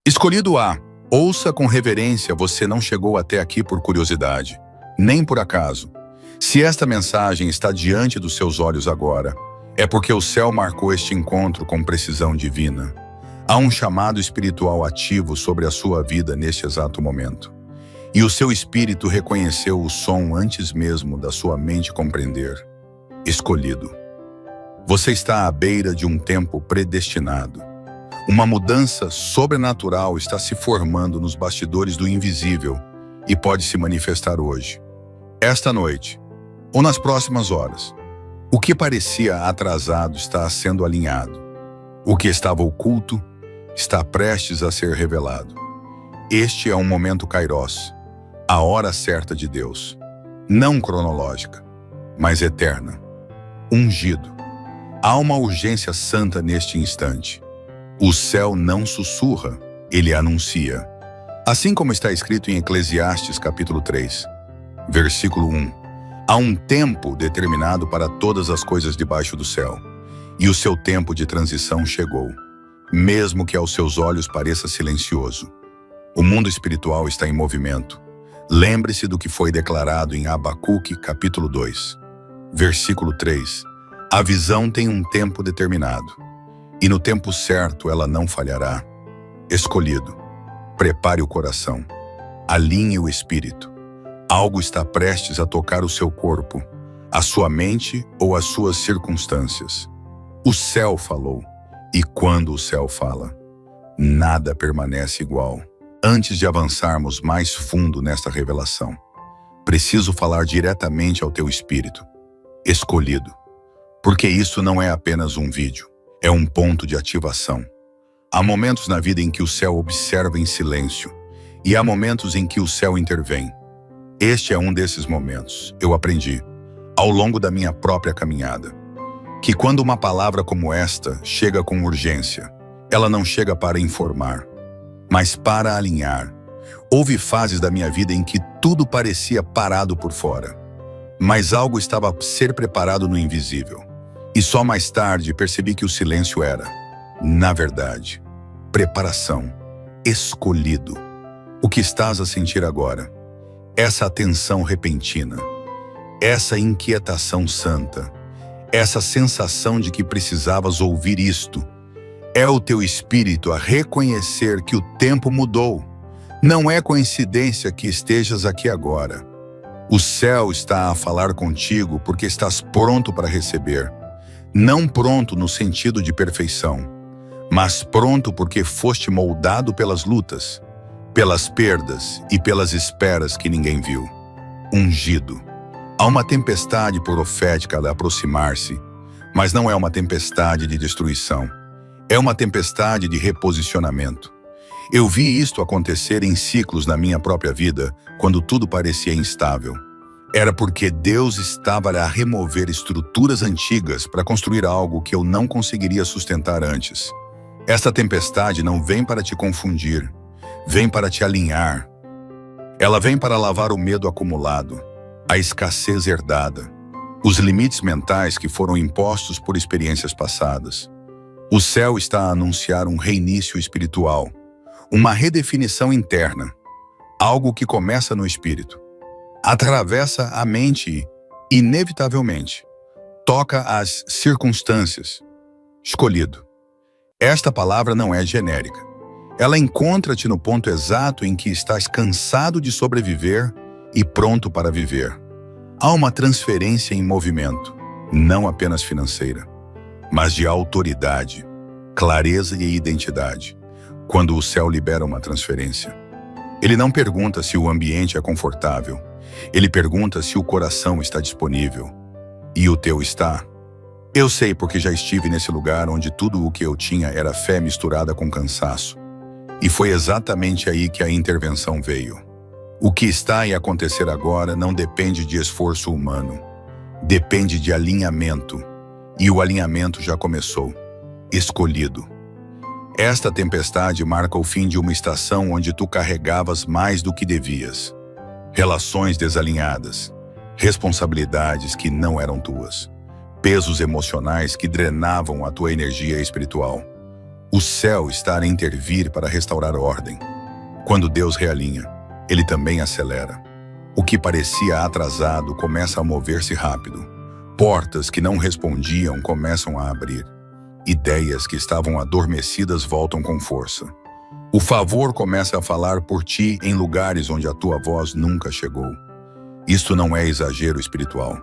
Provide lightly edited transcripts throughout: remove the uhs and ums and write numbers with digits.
Escolhido A. Ouça com reverência, você não chegou até aqui por curiosidade, nem por acaso. Se esta mensagem está diante dos seus olhos agora, é porque o céu marcou este encontro com precisão divina. Há um chamado espiritual ativo sobre a sua vida neste exato momento. E o seu espírito reconheceu o som antes mesmo da sua mente compreender. Escolhido. Você está à beira de um tempo predestinado. Uma mudança sobrenatural está se formando nos bastidores do invisível e pode se manifestar hoje, esta noite, ou nas próximas horas. O que parecia atrasado está sendo alinhado. O que estava oculto está prestes a ser revelado. Este é um momento kairos, a hora certa de Deus, não cronológica, mas eterna. Ungido. Há uma urgência santa neste instante. O céu não sussurra, ele anuncia. Assim como está escrito em Eclesiastes capítulo 3, versículo 1. Há um tempo determinado para todas as coisas debaixo do céu, e o seu tempo de transição chegou, mesmo que aos seus olhos pareça silencioso. O mundo espiritual está em movimento. Lembre-se do que foi declarado em Abacuque capítulo 2, versículo 3. A visão tem um tempo determinado, e no tempo certo ela não falhará. Escolhido. Prepare o coração. Alinhe o espírito. Algo está prestes a tocar o seu corpo, a sua mente ou as suas circunstâncias. O céu falou, e quando o céu fala, nada permanece igual. Antes de avançarmos mais fundo nesta revelação, preciso falar diretamente ao teu espírito. Escolhido. Porque isso não é apenas um vídeo. É um ponto de ativação. Há momentos na vida em que o céu observa em silêncio, e há momentos em que o céu intervém. Este é um desses momentos. Eu aprendi, ao longo da minha própria caminhada, que quando uma palavra como esta chega com urgência, ela não chega para informar, mas para alinhar. Houve fases da minha vida em que tudo parecia parado por fora, mas algo estava a ser preparado no invisível. E só mais tarde percebi que o silêncio era, na verdade, preparação. Escolhido. O que estás a sentir agora? Essa atenção repentina, essa inquietação santa, essa sensação de que precisavas ouvir isto, é o teu espírito a reconhecer que o tempo mudou. Não é coincidência que estejas aqui agora. O céu está a falar contigo porque estás pronto para receber. Não pronto no sentido de perfeição, mas pronto porque foste moldado pelas lutas, pelas perdas e pelas esperas que ninguém viu. Ungido. Há uma tempestade profética a aproximar-se, mas não é uma tempestade de destruição. É uma tempestade de reposicionamento. Eu vi isto acontecer em ciclos na minha própria vida, quando tudo parecia instável. Era porque Deus estava a remover estruturas antigas para construir algo que eu não conseguiria sustentar antes. Esta tempestade não vem para te confundir, vem para te alinhar. Ela vem para lavar o medo acumulado, a escassez herdada, os limites mentais que foram impostos por experiências passadas. O céu está a anunciar um reinício espiritual, uma redefinição interna, algo que começa no espírito. Atravessa a mente e, inevitavelmente, toca as circunstâncias. Escolhido. Esta palavra não é genérica. Ela encontra-te no ponto exato em que estás cansado de sobreviver e pronto para viver. Há uma transferência em movimento, não apenas financeira, mas de autoridade, clareza e identidade. Quando o céu libera uma transferência, ele não pergunta se o ambiente é confortável. Ele pergunta se o coração está disponível. E o teu está? Eu sei porque já estive nesse lugar onde tudo o que eu tinha era fé misturada com cansaço. E foi exatamente aí que a intervenção veio. O que está a acontecer agora não depende de esforço humano. Depende de alinhamento. E o alinhamento já começou. Escolhido. Esta tempestade marca o fim de uma estação onde tu carregavas mais do que devias. Relações desalinhadas, responsabilidades que não eram tuas, pesos emocionais que drenavam a tua energia espiritual. O céu está a intervir para restaurar ordem. Quando Deus realinha, ele também acelera. O que parecia atrasado começa a mover-se rápido. Portas que não respondiam começam a abrir. Ideias que estavam adormecidas voltam com força. O favor começa a falar por ti em lugares onde a tua voz nunca chegou. Isto não é exagero espiritual,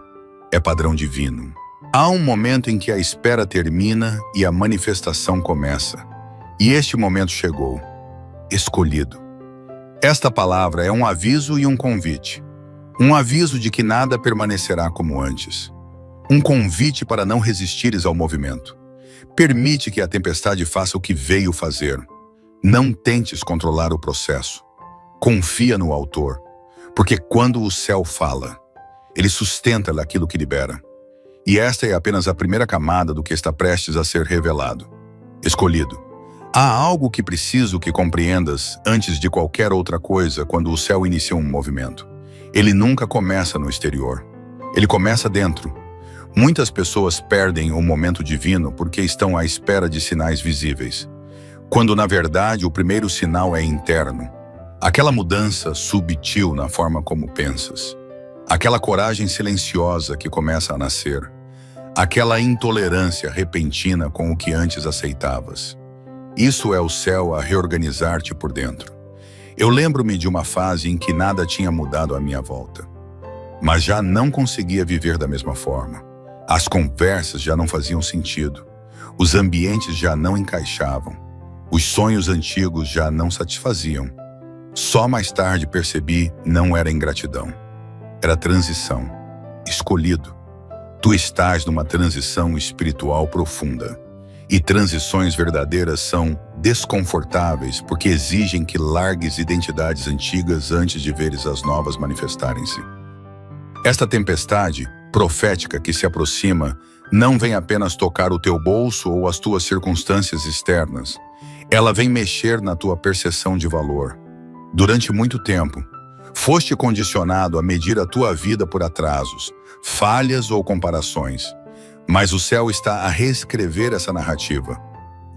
é padrão divino. Há um momento em que a espera termina e a manifestação começa. E este momento chegou. Escolhido. Esta palavra é um aviso e um convite. Um aviso de que nada permanecerá como antes. Um convite para não resistires ao movimento. Permite que a tempestade faça o que veio fazer. Não tentes controlar o processo. Confia no autor, porque quando o céu fala, ele sustenta aquilo que libera. E esta é apenas a primeira camada do que está prestes a ser revelado. Escolhido. Há algo que preciso que compreendas antes de qualquer outra coisa quando o céu inicia um movimento. Ele nunca começa no exterior. Ele começa dentro. Muitas pessoas perdem o momento divino porque estão à espera de sinais visíveis, quando na verdade o primeiro sinal é interno. Aquela mudança subtil na forma como pensas. Aquela coragem silenciosa que começa a nascer. Aquela intolerância repentina com o que antes aceitavas. Isso é o céu a reorganizar-te por dentro. Eu lembro-me de uma fase em que nada tinha mudado à minha volta. Mas já não conseguia viver da mesma forma. As conversas já não faziam sentido. Os ambientes já não encaixavam. Os sonhos antigos já não satisfaziam. Só mais tarde percebi, não era ingratidão. Era transição. Escolhido. Tu estás numa transição espiritual profunda. E transições verdadeiras são desconfortáveis porque exigem que largues identidades antigas antes de veres as novas manifestarem-se. Esta tempestade profética que se aproxima não vem apenas tocar o teu bolso ou as tuas circunstâncias externas. Ela vem mexer na tua percepção de valor. Durante muito tempo, foste condicionado a medir a tua vida por atrasos, falhas ou comparações. Mas o céu está a reescrever essa narrativa.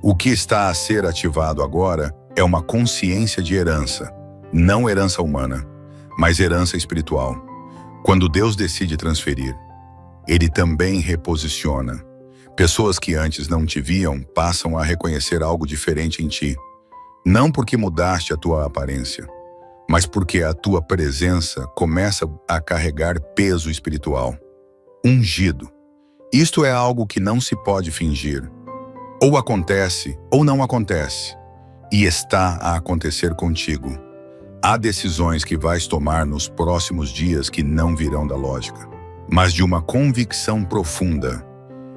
O que está a ser ativado agora é uma consciência de herança, não herança humana, mas herança espiritual. Quando Deus decide transferir, Ele também reposiciona. Pessoas que antes não te viam passam a reconhecer algo diferente em ti. Não porque mudaste a tua aparência, mas porque a tua presença começa a carregar peso espiritual. Ungido. Isto é algo que não se pode fingir. Ou acontece ou não acontece. E está a acontecer contigo. Há decisões que vais tomar nos próximos dias que não virão da lógica, mas de uma convicção profunda.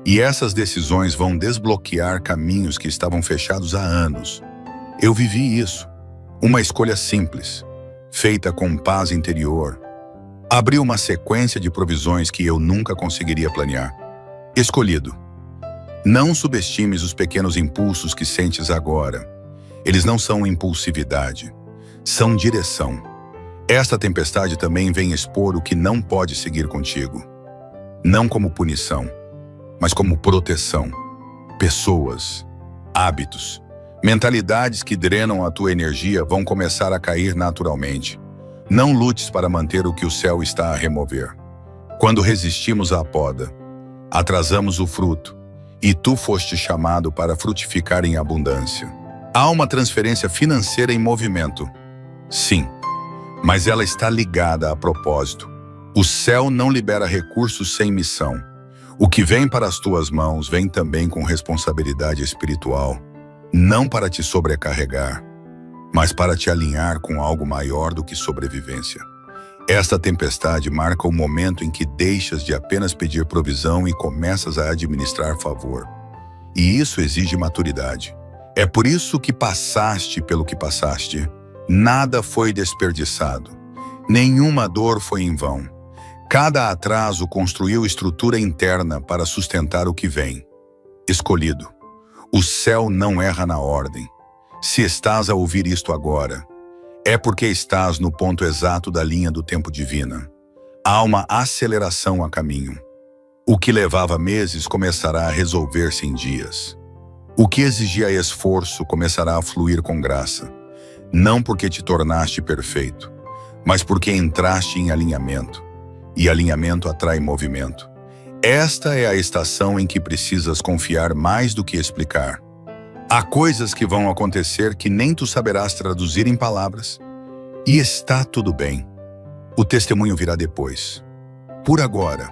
E essas decisões vão desbloquear caminhos que estavam fechados há anos. Eu vivi isso. Uma escolha simples, feita com paz interior. Abriu uma sequência de provisões que eu nunca conseguiria planear. Escolhido. Não subestimes os pequenos impulsos que sentes agora. Eles não são impulsividade, são direção. Esta tempestade também vem expor o que não pode seguir contigo. Não como punição, mas como proteção. Pessoas, hábitos, mentalidades que drenam a tua energia vão começar a cair naturalmente. Não lutes para manter o que o céu está a remover. Quando resistimos à poda, atrasamos o fruto, e tu foste chamado para frutificar em abundância. Há uma transferência financeira em movimento. Sim, mas ela está ligada a propósito. O céu não libera recursos sem missão. O que vem para as tuas mãos vem também com responsabilidade espiritual, não para te sobrecarregar, mas para te alinhar com algo maior do que sobrevivência. Esta tempestade marca o momento em que deixas de apenas pedir provisão e começas a administrar favor. E isso exige maturidade. É por isso que passaste pelo que passaste. Nada foi desperdiçado. Nenhuma dor foi em vão. Cada atraso construiu estrutura interna para sustentar o que vem. Escolhido. O céu não erra na ordem. Se estás a ouvir isto agora, é porque estás no ponto exato da linha do tempo divina. Há uma aceleração a caminho. O que levava meses começará a resolver-se em dias. O que exigia esforço começará a fluir com graça, não porque te tornaste perfeito, mas porque entraste em alinhamento, e alinhamento atrai movimento. Esta é a estação em que precisas confiar mais do que explicar. Há coisas que vão acontecer que nem tu saberás traduzir em palavras, e está tudo bem. O testemunho virá depois. Por agora,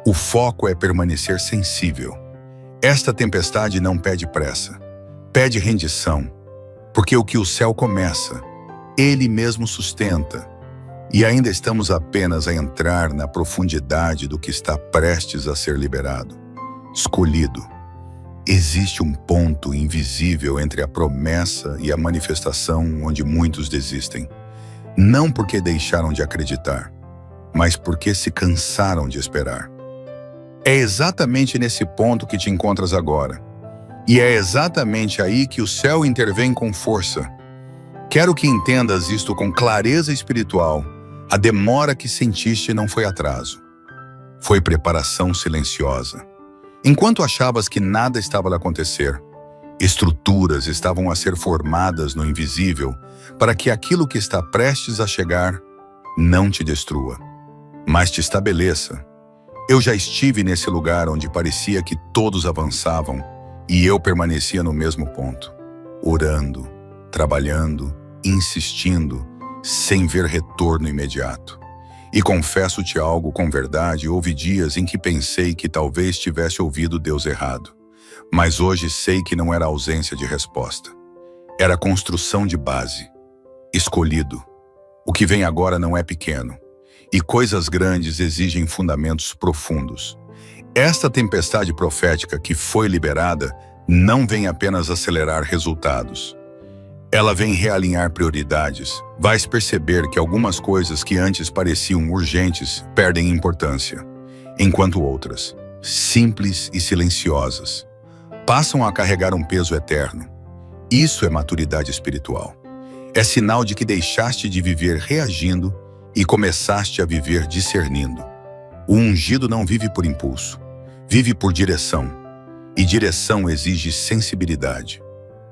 o foco é permanecer sensível. Esta tempestade não pede pressa, pede rendição, porque o que o céu começa, ele mesmo sustenta, e ainda estamos apenas a entrar na profundidade do que está prestes a ser liberado, escolhido. Existe um ponto invisível entre a promessa e a manifestação onde muitos desistem, não porque deixaram de acreditar, mas porque se cansaram de esperar. É exatamente nesse ponto que te encontras agora. E é exatamente aí que o céu intervém com força. Quero que entendas isto com clareza espiritual. A demora que sentiste não foi atraso. Foi preparação silenciosa. Enquanto achavas que nada estava a acontecer, estruturas estavam a ser formadas no invisível para que aquilo que está prestes a chegar não te destrua, mas te estabeleça. Eu já estive nesse lugar onde parecia que todos avançavam e eu permanecia no mesmo ponto, orando, trabalhando, insistindo, sem ver retorno imediato. E confesso-te algo com verdade, houve dias em que pensei que talvez tivesse ouvido Deus errado, mas hoje sei que não era ausência de resposta. Era construção de base, escolhido. O que vem agora não é pequeno. E coisas grandes exigem fundamentos profundos. Esta tempestade profética que foi liberada não vem apenas acelerar resultados. Ela vem realinhar prioridades. Vais perceber que algumas coisas que antes pareciam urgentes perdem importância, enquanto outras, simples e silenciosas, passam a carregar um peso eterno. Isso é maturidade espiritual. É sinal de que deixaste de viver reagindo e começaste a viver discernindo. O ungido não vive por impulso, vive por direção, e direção exige sensibilidade.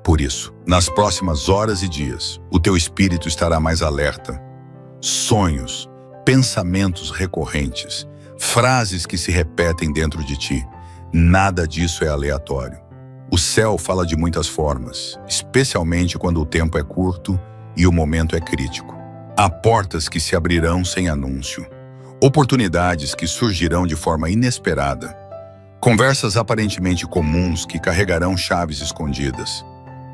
Por isso, nas próximas horas e dias, o teu espírito estará mais alerta. Sonhos, pensamentos recorrentes, frases que se repetem dentro de ti, nada disso é aleatório. O céu fala de muitas formas, especialmente quando o tempo é curto e o momento é crítico. Há portas que se abrirão sem anúncio, oportunidades que surgirão de forma inesperada, conversas aparentemente comuns que carregarão chaves escondidas.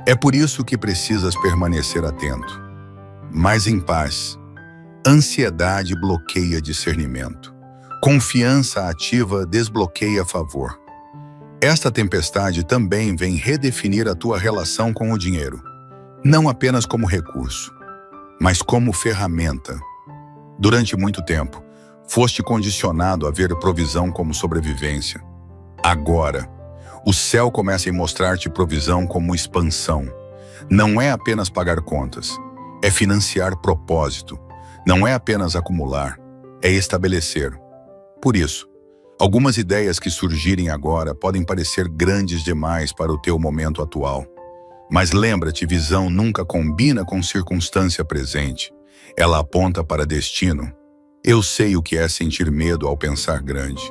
É por isso que precisas permanecer atento. Mas em paz, ansiedade bloqueia discernimento. Confiança ativa desbloqueia favor. Esta tempestade também vem redefinir a tua relação com o dinheiro, não apenas como recurso, mas como ferramenta. Durante muito tempo, foste condicionado a ver provisão como sobrevivência. Agora, o céu começa a mostrar-te provisão como expansão. Não é apenas pagar contas, é financiar propósito. Não é apenas acumular, é estabelecer. Por isso, algumas ideias que surgirem agora podem parecer grandes demais para o teu momento atual. Mas lembra-te, visão nunca combina com circunstância presente. Ela aponta para destino. Eu sei o que é sentir medo ao pensar grande,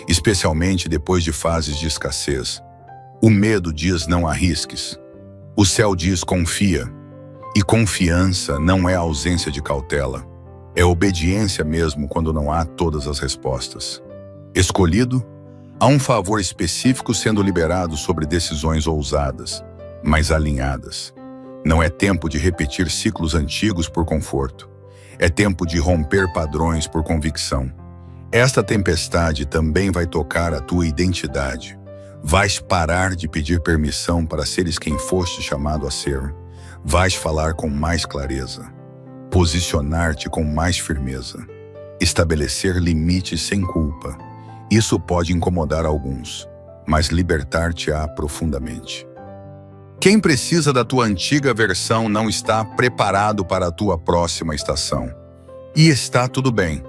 especialmente depois de fases de escassez. O medo diz não arrisques. O céu diz confia. E confiança não é ausência de cautela. É obediência mesmo quando não há todas as respostas. Escolhido, há um favor específico sendo liberado sobre decisões ousadas, mas alinhadas. Não é tempo de repetir ciclos antigos por conforto. É tempo de romper padrões por convicção. Esta tempestade também vai tocar a tua identidade. Vais parar de pedir permissão para seres quem foste chamado a ser. Vais falar com mais clareza. Posicionar-te com mais firmeza. Estabelecer limites sem culpa. Isso pode incomodar alguns, mas libertar-te-á profundamente. Quem precisa da tua antiga versão não está preparado para a tua próxima estação. E está tudo bem.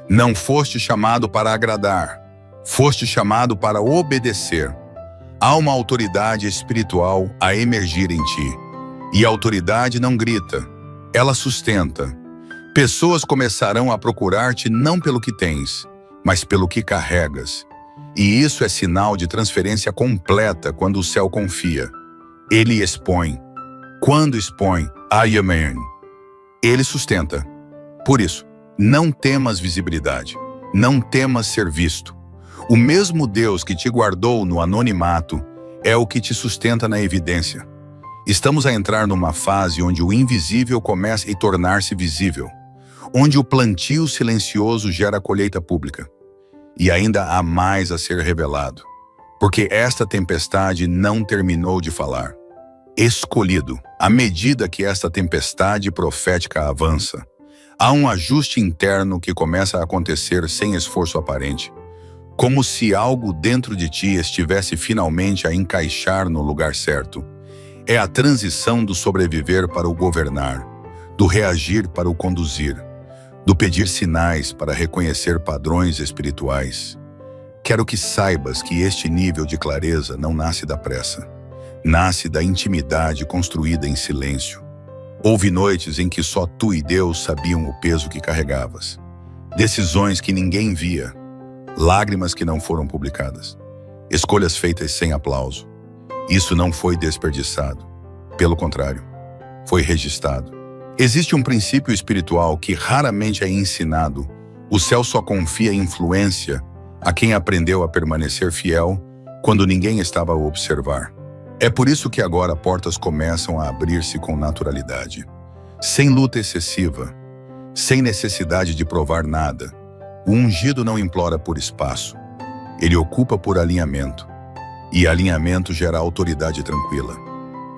Não foste chamado para agradar, foste chamado para obedecer. Há uma autoridade espiritual a emergir em ti. E a autoridade não grita, ela sustenta. Pessoas começarão a procurar-te não pelo que tens, mas pelo que carregas. E isso é sinal de transferência completa quando o céu confia. Ele expõe. Quando expõe, Ayaman, ele sustenta. Por isso, não temas visibilidade, não temas ser visto. O mesmo Deus que te guardou no anonimato é o que te sustenta na evidência. Estamos a entrar numa fase onde o invisível começa a tornar-se visível, onde o plantio silencioso gera colheita pública. E ainda há mais a ser revelado, porque esta tempestade não terminou de falar. Escolhido, à medida que esta tempestade profética avança, há um ajuste interno que começa a acontecer sem esforço aparente, como se algo dentro de ti estivesse finalmente a encaixar no lugar certo. É a transição do sobreviver para o governar, do reagir para o conduzir, do pedir sinais para reconhecer padrões espirituais. Quero que saibas que este nível de clareza não nasce da pressa. Nasce da intimidade construída em silêncio. Houve noites em que só tu e Deus sabiam o peso que carregavas. Decisões que ninguém via. Lágrimas que não foram publicadas. Escolhas feitas sem aplauso. Isso não foi desperdiçado. Pelo contrário, foi registrado. Existe um princípio espiritual que raramente é ensinado. O céu só confia influência a quem aprendeu a permanecer fiel quando ninguém estava a observar. É por isso que agora portas começam a abrir-se com naturalidade. Sem luta excessiva, sem necessidade de provar nada. O ungido não implora por espaço. Ele ocupa por alinhamento. E alinhamento gera autoridade tranquila.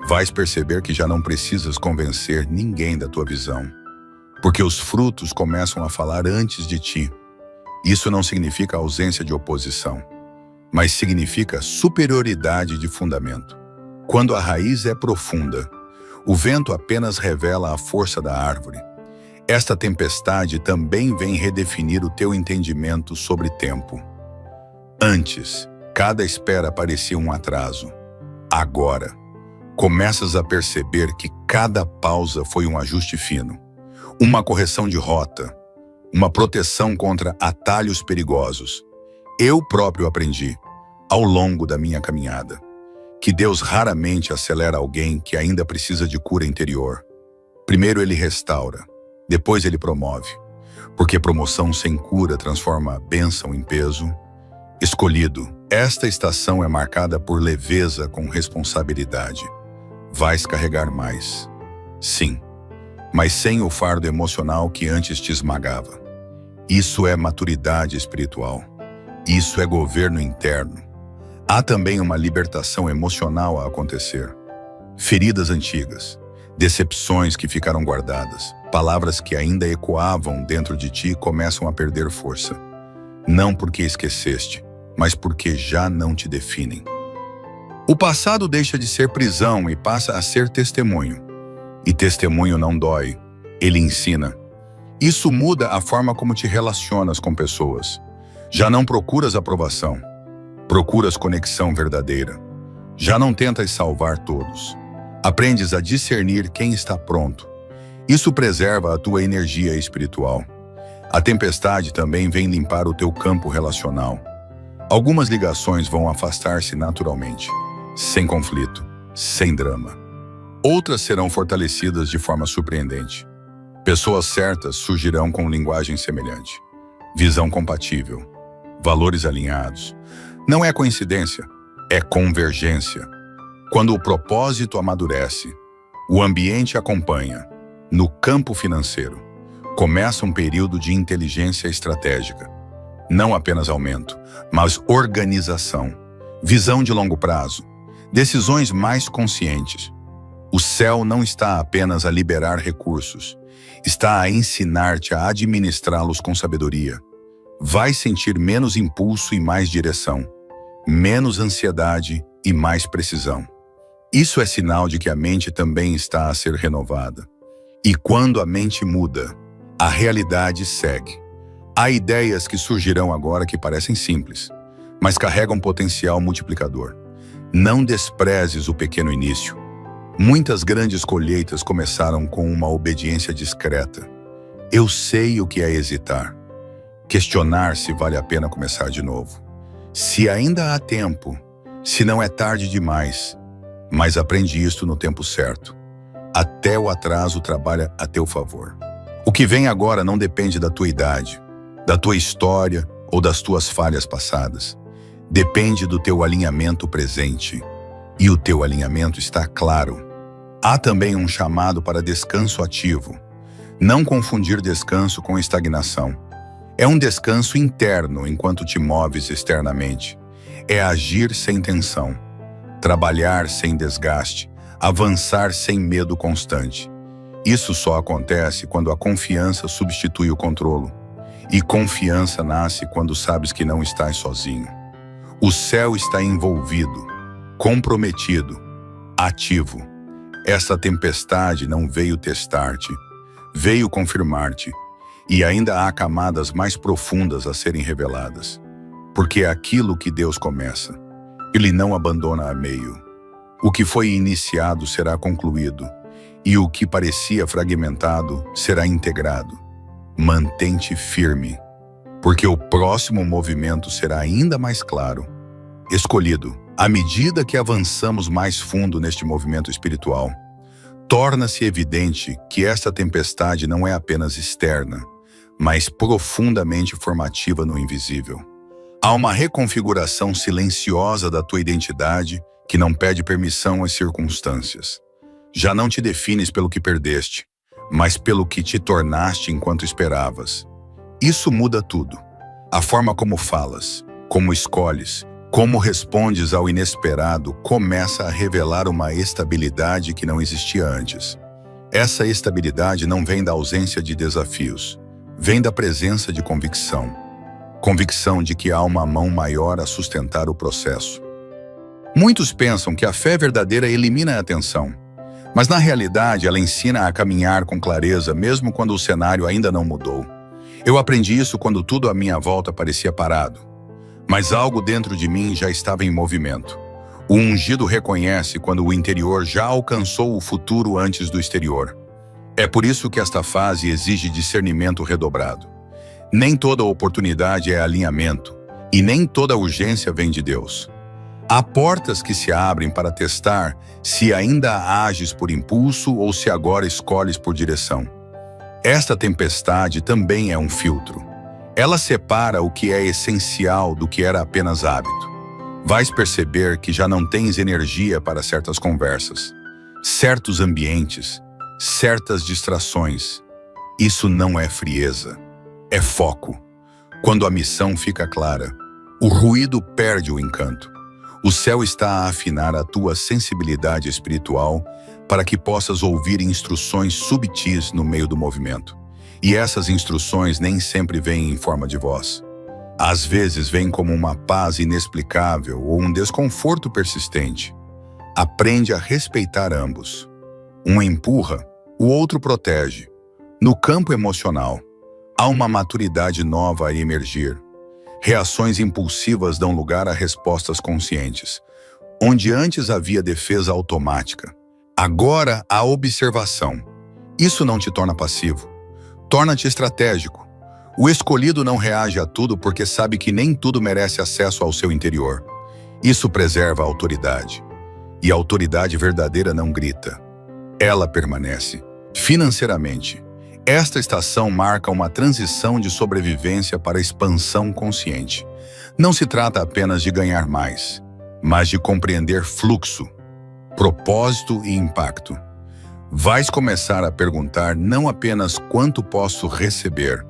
Vais perceber que já não precisas convencer ninguém da tua visão, porque os frutos começam a falar antes de ti. Isso não significa ausência de oposição, mas significa superioridade de fundamento. Quando a raiz é profunda, o vento apenas revela a força da árvore. Esta tempestade também vem redefinir o teu entendimento sobre tempo. Antes, cada espera parecia um atraso. Agora, começas a perceber que cada pausa foi um ajuste fino, uma correção de rota, uma proteção contra atalhos perigosos. Eu próprio aprendi, ao longo da minha caminhada, que Deus raramente acelera alguém que ainda precisa de cura interior. Primeiro ele restaura, depois ele promove, porque promoção sem cura transforma a bênção em peso. Escolhido, esta estação é marcada por leveza com responsabilidade. Vais carregar mais. Sim, mas sem o fardo emocional que antes te esmagava. Isso é maturidade espiritual. Isso é governo interno. Há também uma libertação emocional a acontecer. Feridas antigas, decepções que ficaram guardadas, palavras que ainda ecoavam dentro de ti começam a perder força. Não porque esqueceste, mas porque já não te definem. O passado deixa de ser prisão e passa a ser testemunho. E testemunho não dói, ele ensina. Isso muda a forma como te relacionas com pessoas. Já não procuras aprovação, procuras conexão verdadeira. Já não tentas salvar todos. Aprendes a discernir quem está pronto. Isso preserva a tua energia espiritual. A tempestade também vem limpar o teu campo relacional. Algumas ligações vão afastar-se naturalmente, sem conflito, sem drama. Outras serão fortalecidas de forma surpreendente. Pessoas certas surgirão com linguagem semelhante, visão compatível, valores alinhados. Não é coincidência, é convergência. Quando o propósito amadurece, o ambiente acompanha. No campo financeiro, começa um período de inteligência estratégica. Não apenas aumento, mas organização, visão de longo prazo, decisões mais conscientes. O céu não está apenas a liberar recursos, está a ensinar-te a administrá-los com sabedoria. Vais sentir menos impulso e mais direção, menos ansiedade e mais precisão. Isso é sinal de que a mente também está a ser renovada. E quando a mente muda, a realidade segue. Há ideias que surgirão agora que parecem simples, mas carregam potencial multiplicador. Não desprezes o pequeno início. Muitas grandes colheitas começaram com uma obediência discreta. Eu sei o que é hesitar. Questionar se vale a pena começar de novo. Se ainda há tempo, se não é tarde demais. Mas aprende isto no tempo certo. Até o atraso trabalha a teu favor. O que vem agora não depende da tua idade, da tua história ou das tuas falhas passadas. Depende do teu alinhamento presente. E o teu alinhamento está claro. Há também um chamado para descanso ativo. Não confundir descanso com estagnação. É um descanso interno enquanto te moves externamente. É agir sem tensão, trabalhar sem desgaste, avançar sem medo constante. Isso só acontece quando a confiança substitui o controle. E confiança nasce quando sabes que não estás sozinho. O céu está envolvido, comprometido, ativo. Essa tempestade não veio testar-te, veio confirmar-te. E ainda há camadas mais profundas a serem reveladas. Porque é aquilo que Deus começa. Ele não abandona a meio. O que foi iniciado será concluído. E o que parecia fragmentado será integrado. Mantém-te firme, porque o próximo movimento será ainda mais claro. Escolhido, à medida que avançamos mais fundo neste movimento espiritual, torna-se evidente que esta tempestade não é apenas externa, mas profundamente formativa no invisível. Há uma reconfiguração silenciosa da tua identidade que não pede permissão às circunstâncias. Já não te defines pelo que perdeste, mas pelo que te tornaste enquanto esperavas. Isso muda tudo. A forma como falas, como escolhes, como respondes ao inesperado começa a revelar uma estabilidade que não existia antes. Essa estabilidade não vem da ausência de desafios, vem da presença de convicção. Convicção de que há uma mão maior a sustentar o processo. Muitos pensam que a fé verdadeira elimina a tensão, mas na realidade ela ensina a caminhar com clareza mesmo quando o cenário ainda não mudou. Eu aprendi isso quando tudo à minha volta parecia parado, mas algo dentro de mim já estava em movimento. O ungido reconhece quando o interior já alcançou o futuro antes do exterior. É por isso que esta fase exige discernimento redobrado. Nem toda oportunidade é alinhamento, e nem toda urgência vem de Deus. Há portas que se abrem para testar se ainda ages por impulso ou se agora escolhes por direção. Esta tempestade também é um filtro. Ela separa o que é essencial do que era apenas hábito. Vais perceber que já não tens energia para certas conversas, certos ambientes, certas distrações. Isso não é frieza, é foco. Quando a missão fica clara, o ruído perde o encanto. O céu está a afinar a tua sensibilidade espiritual para que possas ouvir instruções subtis no meio do movimento. E essas instruções nem sempre vêm em forma de voz. Às vezes vêm como uma paz inexplicável ou um desconforto persistente. Aprende a respeitar ambos. Um empurra, o outro protege. No campo emocional, há uma maturidade nova a emergir. Reações impulsivas dão lugar a respostas conscientes. Onde antes havia defesa automática, agora há observação. Isso não te torna passivo. Torna-te estratégico. O escolhido não reage a tudo porque sabe que nem tudo merece acesso ao seu interior. Isso preserva a autoridade. E a autoridade verdadeira não grita. Ela permanece. Financeiramente, esta estação marca uma transição de sobrevivência para expansão consciente. Não se trata apenas de ganhar mais, mas de compreender fluxo, propósito e impacto. Vais começar a perguntar não apenas quanto posso receber,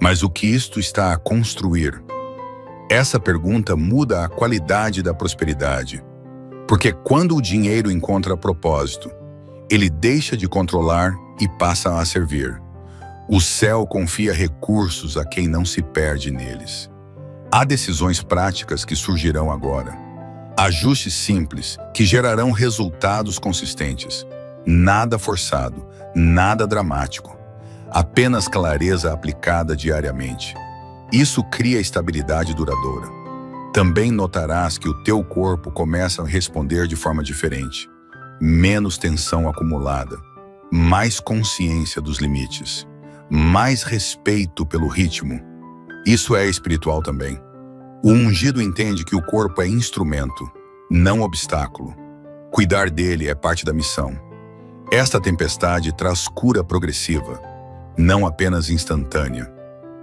mas o que isto está a construir. Essa pergunta muda a qualidade da prosperidade, porque quando o dinheiro encontra propósito, ele deixa de controlar e passa a servir. O céu confia recursos a quem não se perde neles. Há decisões práticas que surgirão agora. Ajustes simples que gerarão resultados consistentes. Nada forçado, nada dramático. Apenas clareza aplicada diariamente. Isso cria estabilidade duradoura. Também notarás que o teu corpo começa a responder de forma diferente. Menos tensão acumulada, mais consciência dos limites, mais respeito pelo ritmo. Isso é espiritual também. O ungido entende que o corpo é instrumento, não obstáculo. Cuidar dele é parte da missão. Esta tempestade traz cura progressiva, não apenas instantânea.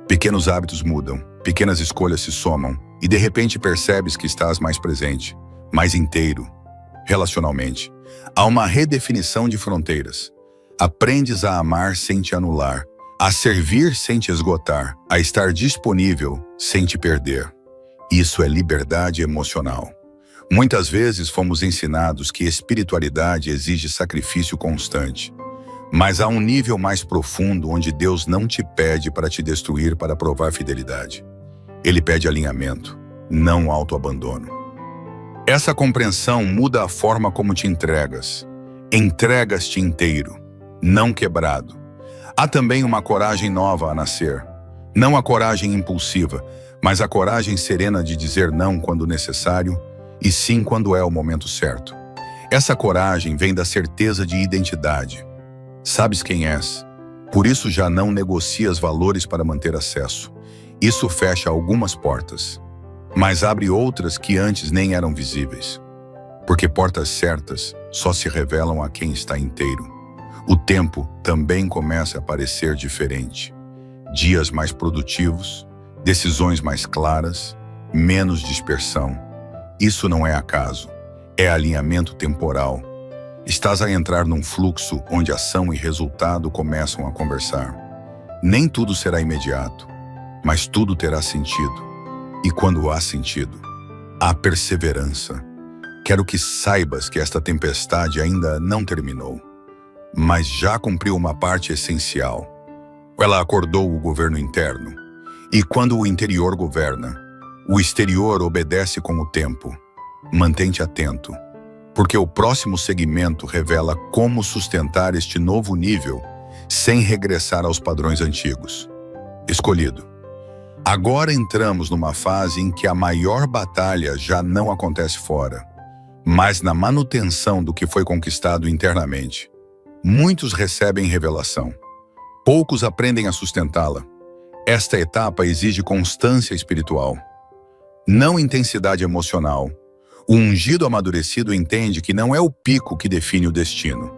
Pequenos hábitos mudam, pequenas escolhas se somam, e de repente percebes que estás mais presente, mais inteiro, relacionalmente. Há uma redefinição de fronteiras. Aprendes a amar sem te anular, a servir sem te esgotar, a estar disponível sem te perder. Isso é liberdade emocional. Muitas vezes fomos ensinados que espiritualidade exige sacrifício constante. Mas há um nível mais profundo onde Deus não te pede para te destruir para provar fidelidade. Ele pede alinhamento, não autoabandono. Essa compreensão muda a forma como te entregas. Entregas-te inteiro, não quebrado. Há também uma coragem nova a nascer. Não a coragem impulsiva, mas a coragem serena de dizer não quando necessário e sim quando é o momento certo. Essa coragem vem da certeza de identidade. Sabes quem és, por isso já não negocias valores para manter acesso. Isso fecha algumas portas, mas abre outras que antes nem eram visíveis. Porque portas certas só se revelam a quem está inteiro. O tempo também começa a parecer diferente. Dias mais produtivos, decisões mais claras, menos dispersão. Isso não é acaso, é alinhamento temporal. Estás a entrar num fluxo onde ação e resultado começam a conversar. Nem tudo será imediato, mas tudo terá sentido. E quando há sentido, há perseverança. Quero que saibas que esta tempestade ainda não terminou, mas já cumpriu uma parte essencial. Ela acordou o governo interno. E quando o interior governa, o exterior obedece com o tempo. Mantém-te atento, porque o próximo segmento revela como sustentar este novo nível sem regressar aos padrões antigos. Escolhido. Agora entramos numa fase em que a maior batalha já não acontece fora, mas na manutenção do que foi conquistado internamente. Muitos recebem revelação. Poucos aprendem a sustentá-la. Esta etapa exige constância espiritual, não intensidade emocional. O ungido amadurecido entende que não é o pico que define o destino,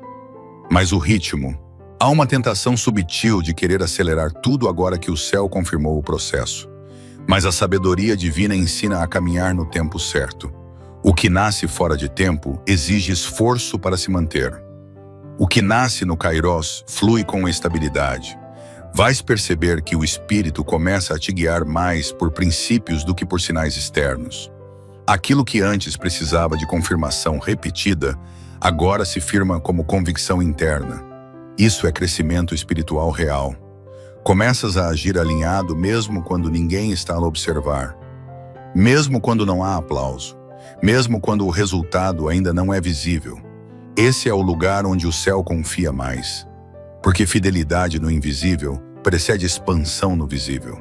mas o ritmo. Há uma tentação subtil de querer acelerar tudo agora que o céu confirmou o processo. Mas a sabedoria divina ensina a caminhar no tempo certo. O que nasce fora de tempo exige esforço para se manter. O que nasce no Kairos flui com estabilidade. Vais perceber que o espírito começa a te guiar mais por princípios do que por sinais externos. Aquilo que antes precisava de confirmação repetida, agora se firma como convicção interna. Isso é crescimento espiritual real. Começas a agir alinhado mesmo quando ninguém está a observar. Mesmo quando não há aplauso. Mesmo quando o resultado ainda não é visível. Esse é o lugar onde o céu confia mais. Porque fidelidade no invisível precede expansão no visível.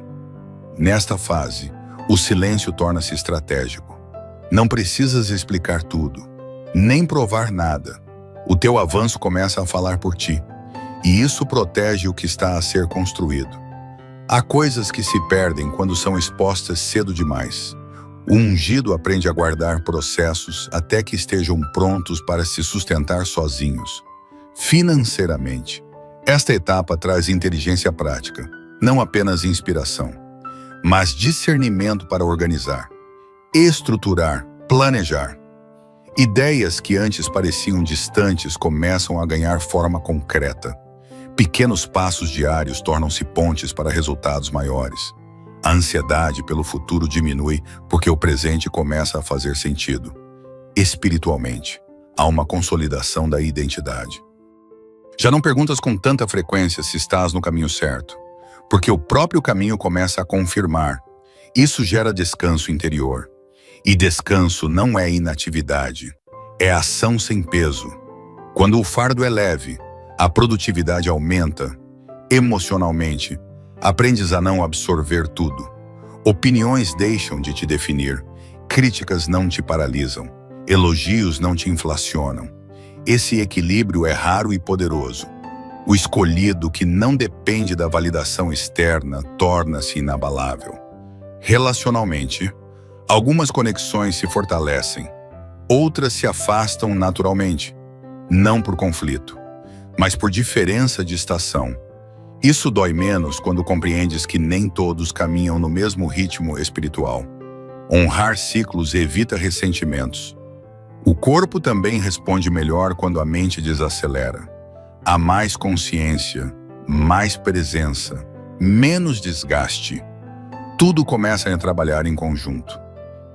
Nesta fase, o silêncio torna-se estratégico. Não precisas explicar tudo, nem provar nada. O teu avanço começa a falar por ti, e isso protege o que está a ser construído. Há coisas que se perdem quando são expostas cedo demais. O ungido aprende a guardar processos até que estejam prontos para se sustentar sozinhos, financeiramente. Esta etapa traz inteligência prática, não apenas inspiração, mas discernimento para organizar, estruturar, planejar. Ideias que antes pareciam distantes começam a ganhar forma concreta. Pequenos passos diários tornam-se pontes para resultados maiores. A ansiedade pelo futuro diminui porque o presente começa a fazer sentido. Espiritualmente, há uma consolidação da identidade. Já não perguntas com tanta frequência se estás no caminho certo, porque o próprio caminho começa a confirmar. Isso gera descanso interior. E descanso não é inatividade, é ação sem peso. Quando o fardo é leve, a produtividade aumenta. Emocionalmente, aprendes a não absorver tudo. Opiniões deixam de te definir. Críticas não te paralisam. Elogios não te inflacionam. Esse equilíbrio é raro e poderoso. O escolhido, que não depende da validação externa, torna-se inabalável. Relacionalmente, algumas conexões se fortalecem, outras se afastam naturalmente, não por conflito, mas por diferença de estação. Isso dói menos quando compreendes que nem todos caminham no mesmo ritmo espiritual. Honrar ciclos evita ressentimentos. O corpo também responde melhor quando a mente desacelera. Há mais consciência, mais presença, menos desgaste. Tudo começa a trabalhar em conjunto.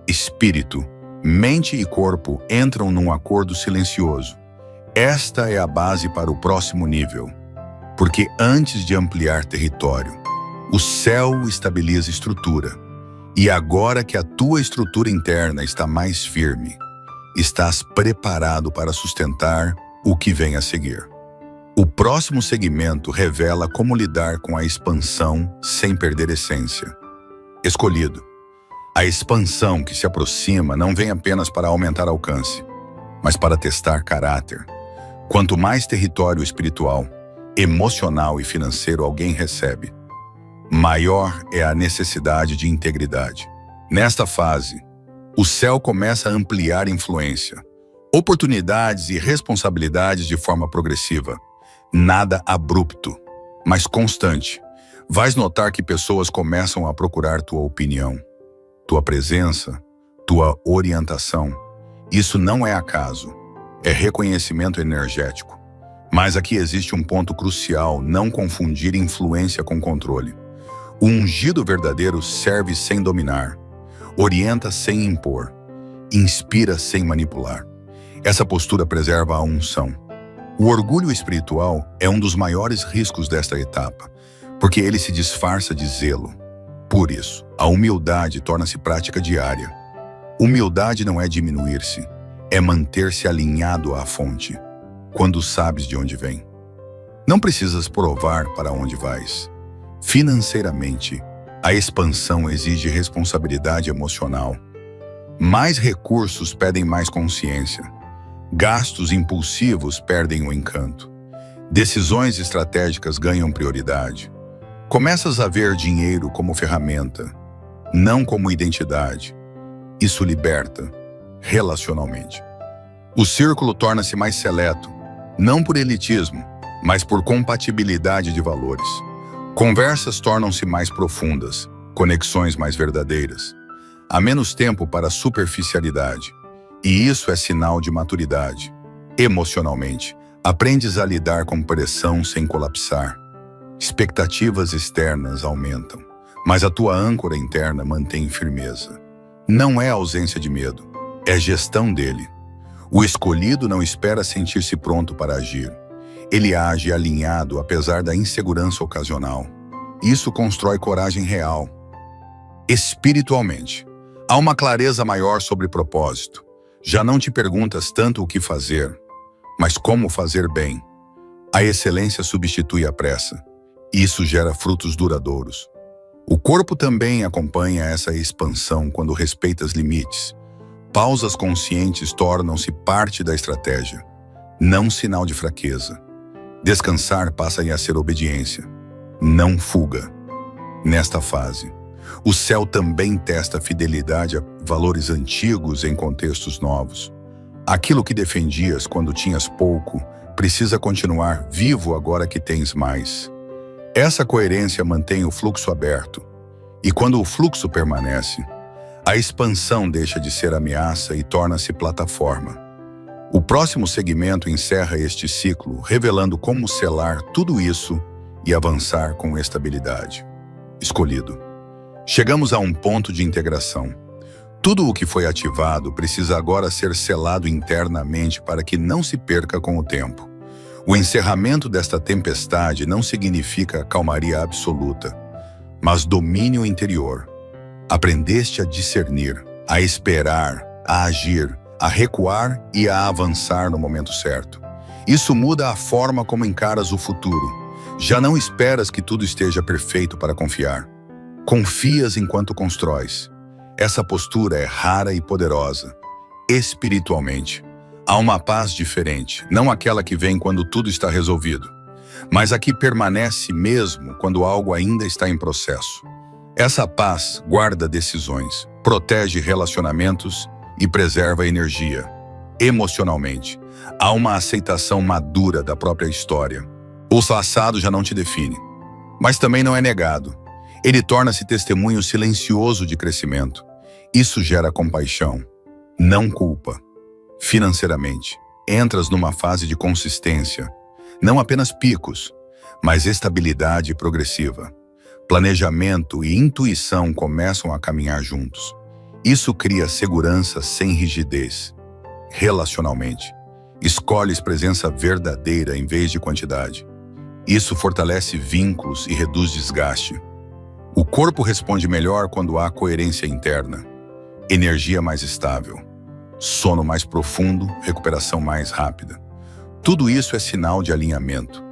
Espírito, mente e corpo entram num acordo silencioso. Esta é a base para o próximo nível. Porque antes de ampliar território, o céu estabiliza estrutura. E agora que a tua estrutura interna está mais firme, estás preparado para sustentar o que vem a seguir. O próximo segmento revela como lidar com a expansão sem perder essência. Escolhido. A expansão que se aproxima não vem apenas para aumentar alcance, mas para testar caráter. Quanto mais território espiritual, emocional e financeiro alguém recebe, maior é a necessidade de integridade. Nesta fase, o céu começa a ampliar influência, oportunidades e responsabilidades de forma progressiva. Nada abrupto, mas constante. Vais notar que pessoas começam a procurar tua opinião, tua presença, tua orientação. Isso não é acaso, é reconhecimento energético. Mas aqui existe um ponto crucial: não confundir influência com controle. O ungido verdadeiro serve sem dominar, orienta sem impor, inspira sem manipular. Essa postura preserva a unção. O orgulho espiritual é um dos maiores riscos desta etapa, porque ele se disfarça de zelo. Por isso, a humildade torna-se prática diária. Humildade não é diminuir-se, é manter-se alinhado à fonte, quando sabes de onde vem. Não precisas provar para onde vais. Financeiramente, a expansão exige responsabilidade emocional. Mais recursos pedem mais consciência. Gastos impulsivos perdem o encanto. Decisões estratégicas ganham prioridade. Começas a ver dinheiro como ferramenta, não como identidade. Isso liberta, relacionalmente. O círculo torna-se mais seleto, não por elitismo, mas por compatibilidade de valores. Conversas tornam-se mais profundas, conexões mais verdadeiras. Há menos tempo para superficialidade. E isso é sinal de maturidade. Emocionalmente, aprendes a lidar com pressão sem colapsar. Expectativas externas aumentam, mas a tua âncora interna mantém firmeza. Não é ausência de medo, é gestão dele. O escolhido não espera sentir-se pronto para agir. Ele age alinhado apesar da insegurança ocasional. Isso constrói coragem real. Espiritualmente, há uma clareza maior sobre propósito. Já não te perguntas tanto o que fazer, mas como fazer bem. A excelência substitui a pressa. Isso gera frutos duradouros. O corpo também acompanha essa expansão quando respeitas limites. Pausas conscientes tornam-se parte da estratégia, não sinal de fraqueza. Descansar passa a ser obediência, não fuga. Nesta fase, o céu também testa fidelidade a valores antigos em contextos novos. Aquilo que defendias quando tinhas pouco precisa continuar vivo agora que tens mais. Essa coerência mantém o fluxo aberto. E quando o fluxo permanece, a expansão deixa de ser ameaça e torna-se plataforma. O próximo segmento encerra este ciclo, revelando como selar tudo isso e avançar com estabilidade. Escolhido. Chegamos a um ponto de integração. Tudo o que foi ativado precisa agora ser selado internamente para que não se perca com o tempo. O encerramento desta tempestade não significa calmaria absoluta, mas domínio interior. Aprendeste a discernir, a esperar, a agir, a recuar e a avançar no momento certo. Isso muda a forma como encaras o futuro. Já não esperas que tudo esteja perfeito para confiar. Confias enquanto constróis. Essa postura é rara e poderosa. Espiritualmente, há uma paz diferente, não aquela que vem quando tudo está resolvido, mas a que permanece mesmo quando algo ainda está em processo. Essa paz guarda decisões, protege relacionamentos e preserva energia. Emocionalmente, há uma aceitação madura da própria história. O passado já não te define, mas também não é negado. Ele torna-se testemunho silencioso de crescimento. Isso gera compaixão, não culpa. Financeiramente, entras numa fase de consistência, não apenas picos, mas estabilidade progressiva. Planejamento e intuição começam a caminhar juntos. Isso cria segurança sem rigidez. Relacionalmente, escolhes presença verdadeira em vez de quantidade. Isso fortalece vínculos e reduz desgaste. O corpo responde melhor quando há coerência interna, energia mais estável, sono mais profundo, recuperação mais rápida. Tudo isso é sinal de alinhamento.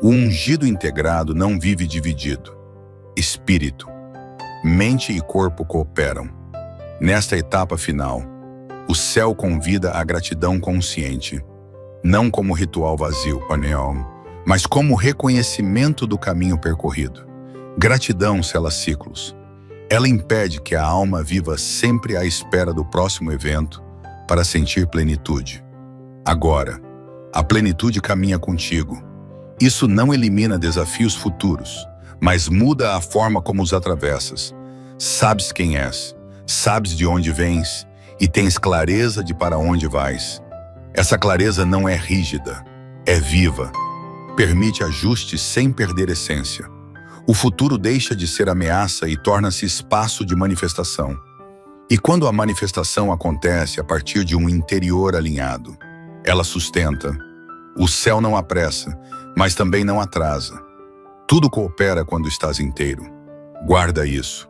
O ungido integrado não vive dividido. Espírito, mente e corpo cooperam. Nesta etapa final, o céu convida à gratidão consciente, não como ritual vazio, mas como reconhecimento do caminho percorrido. Gratidão sela ciclos. Ela impede que a alma viva sempre à espera do próximo evento para sentir plenitude. Agora, a plenitude caminha contigo. Isso não elimina desafios futuros, mas muda a forma como os atravessas. Sabes quem és, sabes de onde vens e tens clareza de para onde vais. Essa clareza não é rígida, é viva. Permite ajustes sem perder essência. O futuro deixa de ser ameaça e torna-se espaço de manifestação. E quando a manifestação acontece a partir de um interior alinhado, ela sustenta. O céu não apressa, mas também não atrasa. Tudo coopera quando estás inteiro. Guarda isso,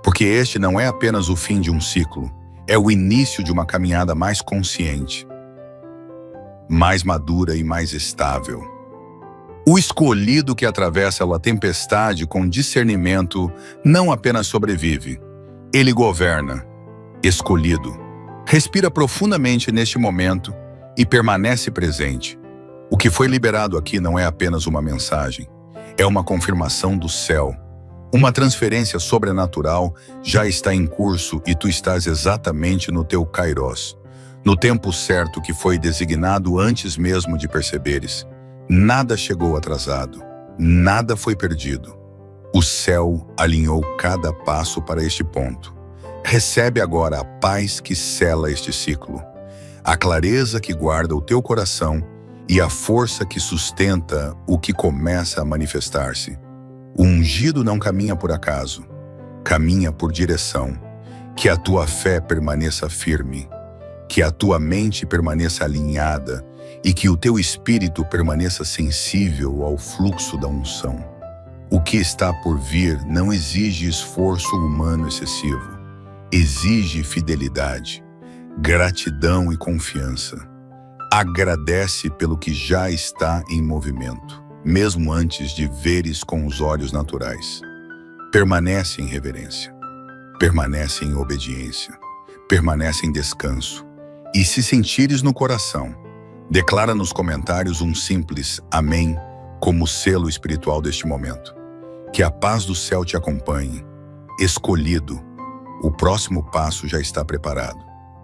porque este não é apenas o fim de um ciclo, é o início de uma caminhada mais consciente, mais madura e mais estável. O escolhido que atravessa a tempestade com discernimento não apenas sobrevive, ele governa. Escolhido, respira profundamente neste momento e permanece presente. O que foi liberado aqui não é apenas uma mensagem, é uma confirmação do céu. Uma transferência sobrenatural já está em curso e tu estás exatamente no teu kairos, no tempo certo que foi designado antes mesmo de perceberes. Nada chegou atrasado, nada foi perdido. O céu alinhou cada passo para este ponto. Recebe agora a paz que sela este ciclo, a clareza que guarda o teu coração e a força que sustenta o que começa a manifestar-se. O ungido não caminha por acaso, caminha por direção. Que a tua fé permaneça firme, que a tua mente permaneça alinhada e que o teu espírito permaneça sensível ao fluxo da unção. O que está por vir não exige esforço humano excessivo. Exige fidelidade, gratidão e confiança. Agradece pelo que já está em movimento, mesmo antes de veres com os olhos naturais. Permanece em reverência, permanece em obediência, permanece em descanso. E se sentires no coração, declara nos comentários um simples amém como selo espiritual deste momento. Que a paz do céu te acompanhe. Escolhido, o próximo passo já está preparado.